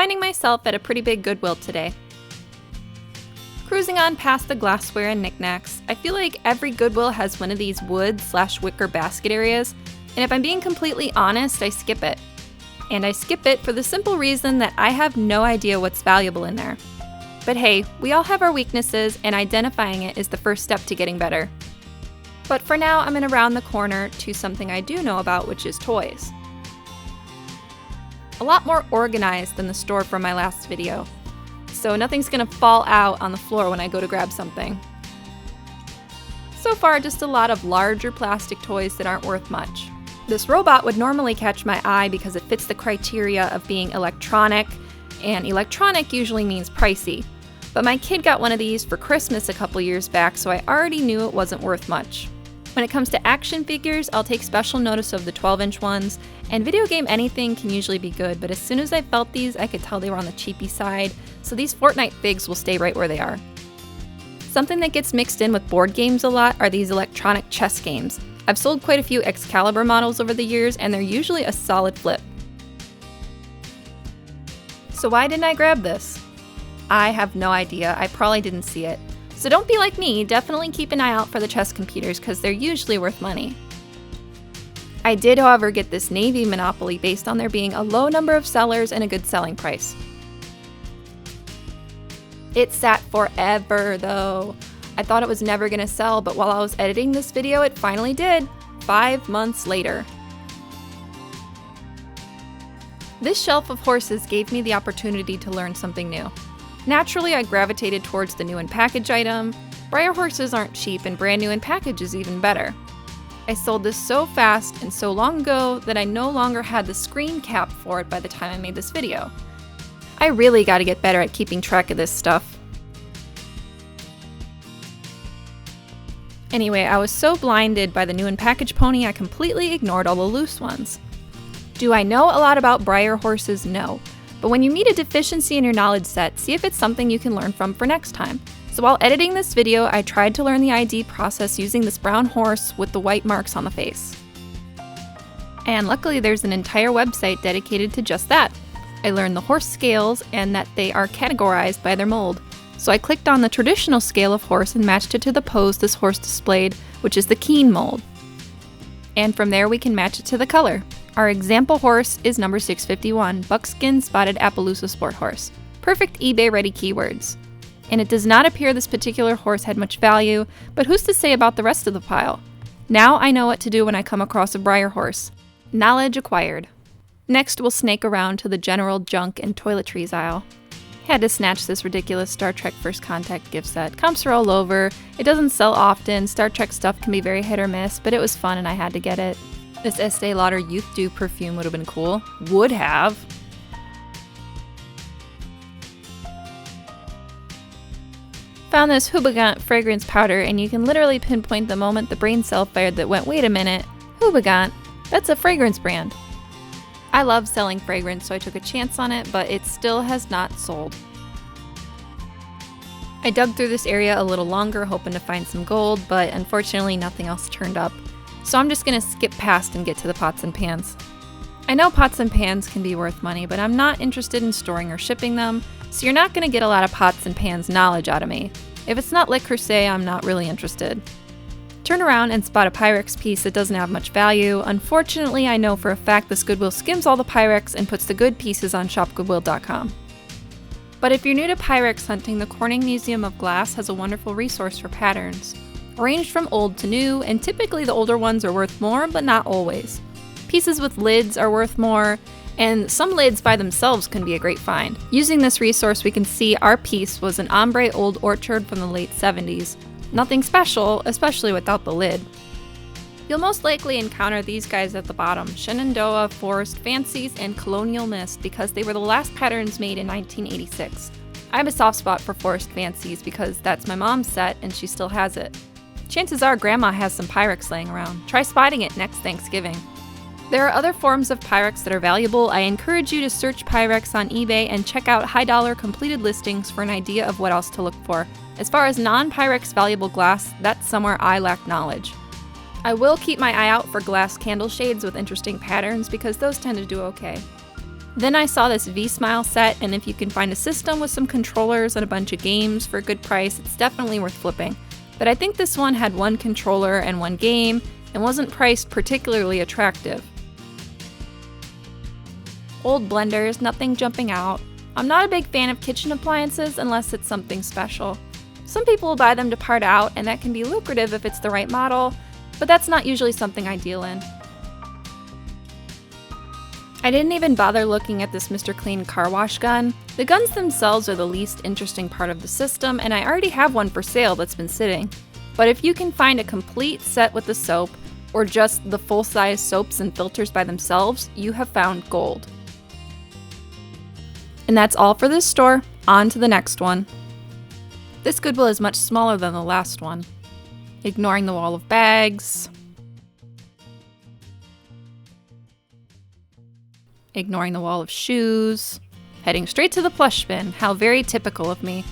finding myself at a pretty big Goodwill today. Cruising on past the glassware and knickknacks, I feel like every Goodwill has one of these wood/wicker basket areas, and if I'm being completely honest, I skip it. And I skip it for the simple reason that I have no idea what's valuable in there. But hey, we all have our weaknesses, and identifying it is the first step to getting better. But for now, I'm going to round the corner to something I do know about, which is toys. A lot more organized than the store from my last video, so nothing's going to fall out on the floor when I go to grab something. So far, just a lot of larger plastic toys that aren't worth much. This robot would normally catch my eye because it fits the criteria of being electronic, and electronic usually means pricey. But my kid got one of these for Christmas a couple years back, so I already knew it wasn't worth much. When it comes to action figures, I'll take special notice of the 12-inch ones, and video game anything can usually be good, but as soon as I felt these, I could tell they were on the cheapy side, so these Fortnite figs will stay right where they are. Something that gets mixed in with board games a lot are these electronic chess games. I've sold quite a few Excalibur models over the years, and they're usually a solid flip. So why didn't I grab this? I have no idea. I probably didn't see it. So don't be like me, definitely keep an eye out for the chess computers because they're usually worth money. I did, however, get this Navy Monopoly based on there being a low number of sellers and a good selling price. It sat forever though. I thought it was never gonna sell, but while I was editing this video, it finally did, 5 months later. This shelf of horses gave me the opportunity to learn something new. Naturally, I gravitated towards the new in package item. Breyer horses aren't cheap, and brand new in package is even better. I sold this so fast and so long ago that I no longer had the screen cap for it by the time I made this video. I really gotta get better at keeping track of this stuff. Anyway, I was so blinded by the new in package pony I completely ignored all the loose ones. Do I know a lot about Breyer horses? No. But when you meet a deficiency in your knowledge set, see if it's something you can learn from for next time. So while editing this video, I tried to learn the ID process using this brown horse with the white marks on the face. And luckily there's an entire website dedicated to just that. I learned the horse scales and that they are categorized by their mold. So I clicked on the traditional scale of horse and matched it to the pose this horse displayed, which is the Keen mold. And from there we can match it to the color. Our example horse is number 651, Buckskin Spotted Appaloosa Sport Horse. Perfect eBay-ready keywords. And it does not appear this particular horse had much value, but who's to say about the rest of the pile? Now I know what to do when I come across a Breyer horse. Knowledge acquired. Next, we'll snake around to the general junk and toiletries aisle. Had to snatch this ridiculous Star Trek First Contact gift set. Comps are all over. It doesn't sell often. Star Trek stuff can be very hit or miss, but it was fun and I had to get it. This Estee Lauder Youth Dew perfume would have been cool. Would have. Found this Houbigant fragrance powder, and you can literally pinpoint the moment the brain cell fired that went, wait a minute, Houbigant, that's a fragrance brand. I love selling fragrance, so I took a chance on it, but it still has not sold. I dug through this area a little longer, hoping to find some gold, but unfortunately nothing else turned up. So I'm just gonna skip past and get to the pots and pans. I know pots and pans can be worth money, but I'm not interested in storing or shipping them, so you're not gonna get a lot of pots and pans knowledge out of me. If it's not Le Creuset, I'm not really interested. Turn around and spot a Pyrex piece that doesn't have much value. Unfortunately, I know for a fact this Goodwill skims all the Pyrex and puts the good pieces on shopgoodwill.com. But if you're new to Pyrex hunting, the Corning Museum of Glass has a wonderful resource for patterns. Ranged from old to new, and typically the older ones are worth more, but not always. Pieces with lids are worth more, and some lids by themselves can be a great find. Using this resource, we can see our piece was an ombre old orchard from the late 70s. Nothing special, especially without the lid. You'll most likely encounter these guys at the bottom, Shenandoah, Forest Fancies, and Colonial Mist, because they were the last patterns made in 1986. I have a soft spot for Forest Fancies because that's my mom's set and she still has it. Chances are Grandma has some Pyrex laying around. Try spotting it next Thanksgiving. There are other forms of Pyrex that are valuable. I encourage you to search Pyrex on eBay and check out high-dollar completed listings for an idea of what else to look for. As far as non-Pyrex valuable glass, that's somewhere I lack knowledge. I will keep my eye out for glass candle shades with interesting patterns because those tend to do okay. Then I saw this V-Smile set, and if you can find a system with some controllers and a bunch of games for a good price, it's definitely worth flipping. But I think this one had one controller and one game, and wasn't priced particularly attractive. Old blenders, nothing jumping out. I'm not a big fan of kitchen appliances unless it's something special. Some people will buy them to part out, and that can be lucrative if it's the right model, but that's not usually something I deal in. I didn't even bother looking at this Mr. Clean car wash gun. The guns themselves are the least interesting part of the system, and I already have one for sale that's been sitting. But if you can find a complete set with the soap, or just the full-size soaps and filters by themselves, you have found gold. And that's all for this store. On to the next one. This Goodwill is much smaller than the last one. Ignoring the wall of bags. Ignoring the wall of shoes, heading straight to the plush bin. How very typical of me.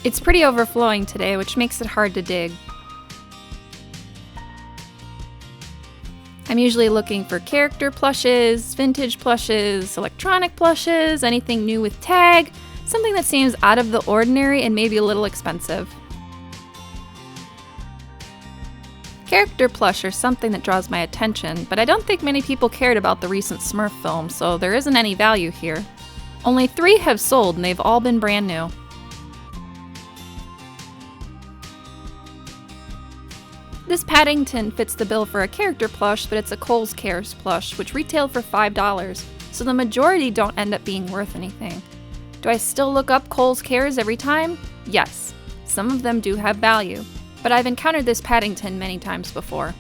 It's pretty overflowing today, which makes it hard to dig. I'm usually looking for character plushes, vintage plushes, electronic plushes, anything new with tag, something that seems out of the ordinary and maybe a little expensive. Character plush are something that draws my attention, but I don't think many people cared about the recent Smurf film, so there isn't any value here. Only 3 have sold, and they've all been brand new. This Paddington fits the bill for a character plush, but it's a Kohl's Cares plush, which retailed for $5, so the majority don't end up being worth anything. Do I still look up Kohl's Cares every time? Yes. Some of them do have value. But I've encountered this Paddington many times before.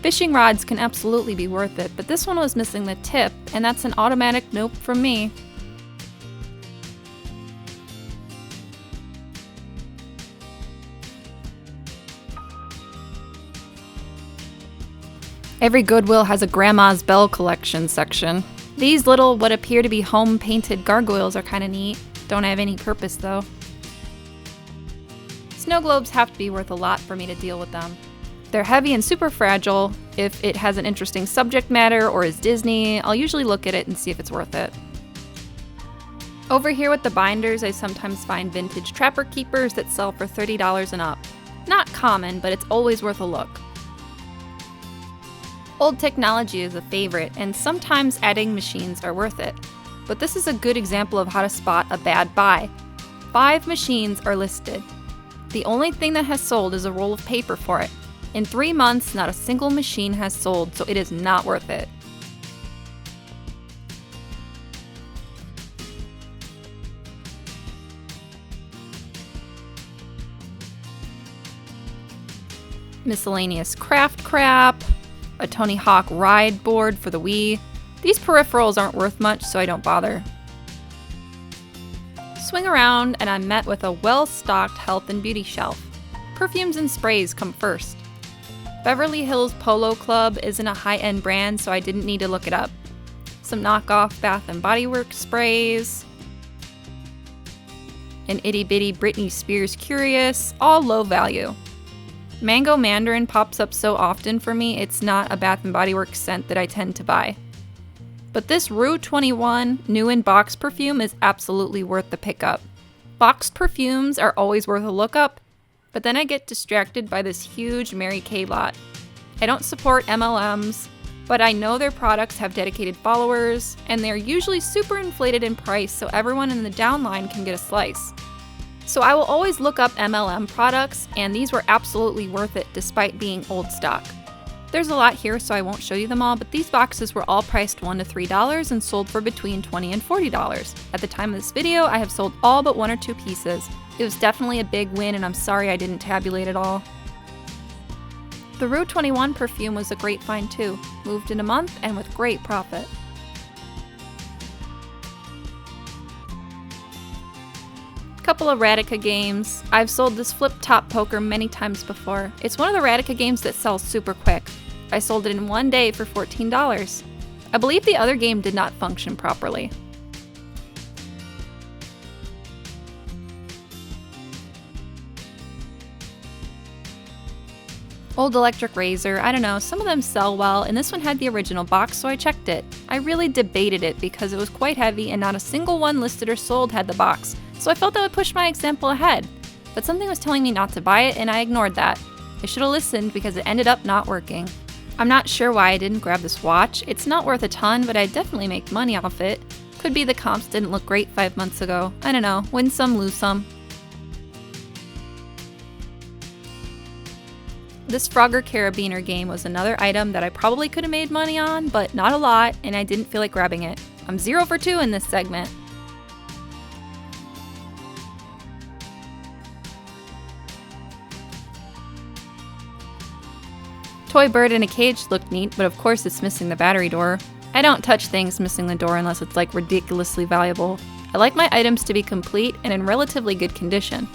Fishing rods can absolutely be worth it, but this one was missing the tip, and that's an automatic nope from me. Every Goodwill has a Grandma's Bell collection section. These little, what appear to be home-painted gargoyles are kinda neat. Don't have any purpose though. Snow globes have to be worth a lot for me to deal with them. They're heavy and super fragile. If it has an interesting subject matter or is Disney, I'll usually look at it and see if it's worth it. Over here with the binders, I sometimes find vintage Trapper Keepers that sell for $30 and up. Not common, but it's always worth a look. Old technology is a favorite, and sometimes adding machines are worth it. But this is a good example of how to spot a bad buy. 5 machines are listed. The only thing that has sold is a roll of paper for it. In 3 months, not a single machine has sold, so it is not worth it. Miscellaneous craft crap, a Tony Hawk ride board for the Wii. These peripherals aren't worth much, so I don't bother. Swing around and I'm met with a well-stocked health and beauty shelf. Perfumes and sprays come first. Beverly Hills Polo Club isn't a high-end brand, so I didn't need to look it up. Some knockoff Bath & Body Works sprays. An itty-bitty Britney Spears Curious, all low value. Mango Mandarin pops up so often for me, it's not a Bath & Body Works scent that I tend to buy. But this Rue 21 new in box perfume is absolutely worth the pickup. Boxed perfumes are always worth a look up, but then I get distracted by this huge Mary Kay lot. I don't support MLMs, but I know their products have dedicated followers, and they're usually super inflated in price so everyone in the downline can get a slice. So I will always look up MLM products, and these were absolutely worth it despite being old stock. There's a lot here, so I won't show you them all, but these boxes were all priced $1 to $3 and sold for between $20 and $40. At the time of this video, I have sold all but 1 or 2 pieces. It was definitely a big win, and I'm sorry I didn't tabulate it all. The Rue 21 perfume was a great find too, moved in a month and with great profit. Couple of Radica games. I've sold this flip top poker many times before. It's one of the Radica games that sells super quick. I sold it in 1 day for $14. I believe the other game did not function properly. Old electric razor, I don't know, some of them sell well, and this one had the original box, so I checked it. I really debated it because it was quite heavy and not a single one listed or sold had the box, so I felt that would push my example ahead. But something was telling me not to buy it, and I ignored that. I should have listened because it ended up not working. I'm not sure why I didn't grab this watch. It's not worth a ton, but I'd definitely make money off it. Could be the comps didn't look great 5 months ago. I don't know, win some, lose some. This Frogger Carabiner game was another item that I probably could have made money on, but not a lot, and I didn't feel like grabbing it. I'm 0 for 2 in this segment. Toy bird in a cage looked neat, but of course it's missing the battery door. I don't touch things missing the door unless it's like ridiculously valuable. I like my items to be complete and in relatively good condition.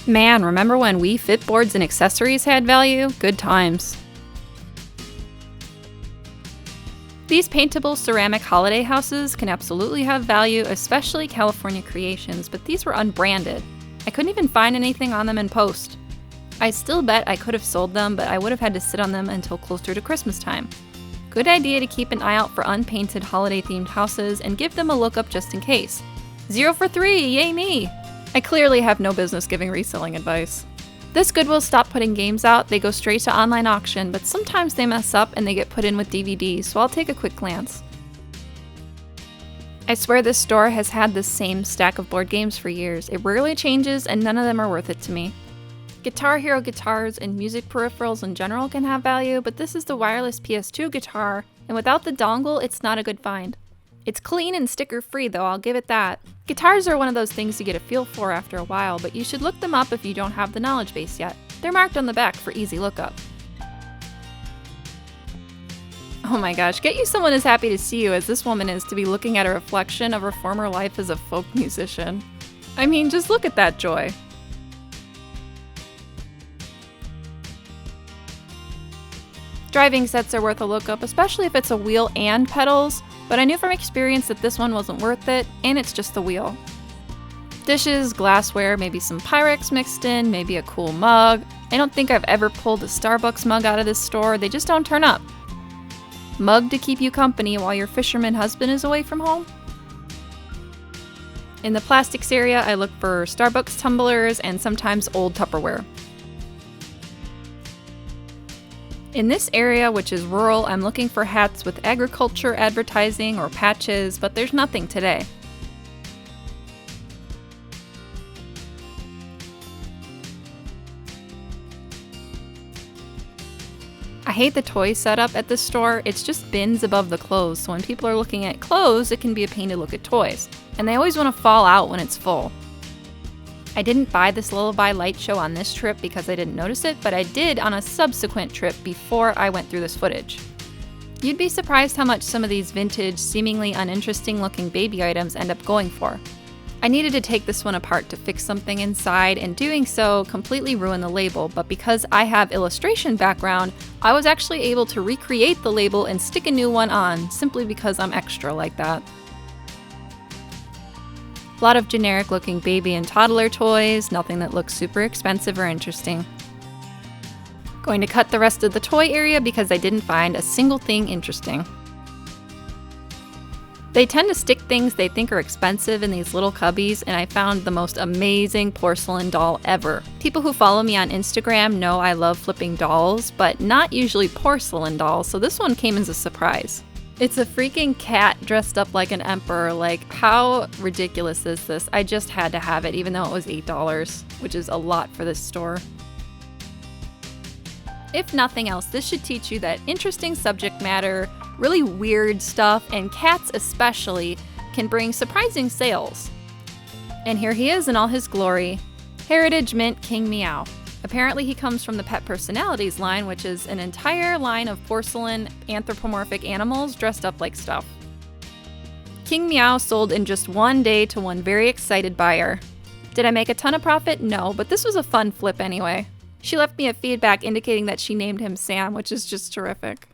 Man, remember when Wii Fit boards and accessories had value? Good times. These paintable ceramic holiday houses can absolutely have value, especially California creations, but these were unbranded. I couldn't even find anything on them in post. I still bet I could have sold them, but I would have had to sit on them until closer to Christmas time. Good idea to keep an eye out for unpainted holiday-themed houses and give them a look up just in case. 0 for 3, yay me! I clearly have no business giving reselling advice. This Goodwill stopped putting games out, they go straight to online auction, but sometimes they mess up and they get put in with DVDs, so I'll take a quick glance. I swear this store has had this same stack of board games for years. It rarely changes and none of them are worth it to me. Guitar Hero guitars and music peripherals in general can have value, but this is the wireless PS2 guitar, and without the dongle, it's not a good find. It's clean and sticker-free though, I'll give it that. Guitars are one of those things you get a feel for after a while, but you should look them up if you don't have the knowledge base yet. They're marked on the back for easy lookup. Oh my gosh, get you someone as happy to see you as this woman is to be looking at a reflection of her former life as a folk musician. I mean, just look at that joy. Driving sets are worth a look up, especially if it's a wheel and pedals, but I knew from experience that this one wasn't worth it, and it's just the wheel. Dishes, glassware, maybe some Pyrex mixed in, maybe a cool mug. I don't think I've ever pulled a Starbucks mug out of this store, they just don't turn up. Mug to keep you company while your fisherman husband is away from home? In the plastics area, I look for Starbucks tumblers and sometimes old Tupperware. In this area, which is rural, I'm looking for hats with agriculture advertising or patches, but there's nothing today. I hate the toy setup at this store. It's just bins above the clothes, so when people are looking at clothes, it can be a pain to look at toys. And they always want to fall out when it's full. I didn't buy this Lullaby light show on this trip because I didn't notice it, but I did on a subsequent trip before I went through this footage. You'd be surprised how much some of these vintage, seemingly uninteresting looking baby items end up going for. I needed to take this one apart to fix something inside, and doing so completely ruined the label, but because I have illustration background, I was actually able to recreate the label and stick a new one on, simply because I'm extra like that. A lot of generic looking baby and toddler toys, nothing that looks super expensive or interesting. Going to cut the rest of the toy area because I didn't find a single thing interesting. They tend to stick things they think are expensive in these little cubbies, and I found the most amazing porcelain doll ever. People who follow me on Instagram know I love flipping dolls, but not usually porcelain dolls, so this one came as a surprise. It's a freaking cat dressed up like an emperor. Like, how ridiculous is this? I just had to have it, even though it was $8, which is a lot for this store. If nothing else, this should teach you that interesting subject matter, really weird stuff, and cats especially, can bring surprising sales. And here he is in all his glory. Heritage Mint King Meow. Apparently he comes from the Pet Personalities line, which is an entire line of porcelain anthropomorphic animals dressed up like stuff. King Meow sold in just one day to one very excited buyer. Did I make a ton of profit? No, but this was a fun flip anyway. She left me a feedback indicating that she named him Sam, which is just terrific.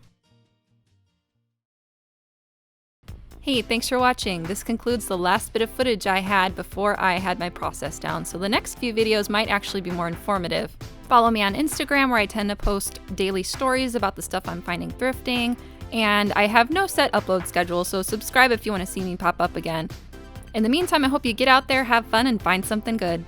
Hey, thanks for watching. This concludes the last bit of footage I had before I had my process down, so the next few videos might actually be more informative. Follow me on Instagram, where I tend to post daily stories about the stuff I'm finding thrifting, and I have no set upload schedule, so subscribe if you want to see me pop up again. In the meantime, I hope you get out there, have fun, and find something good.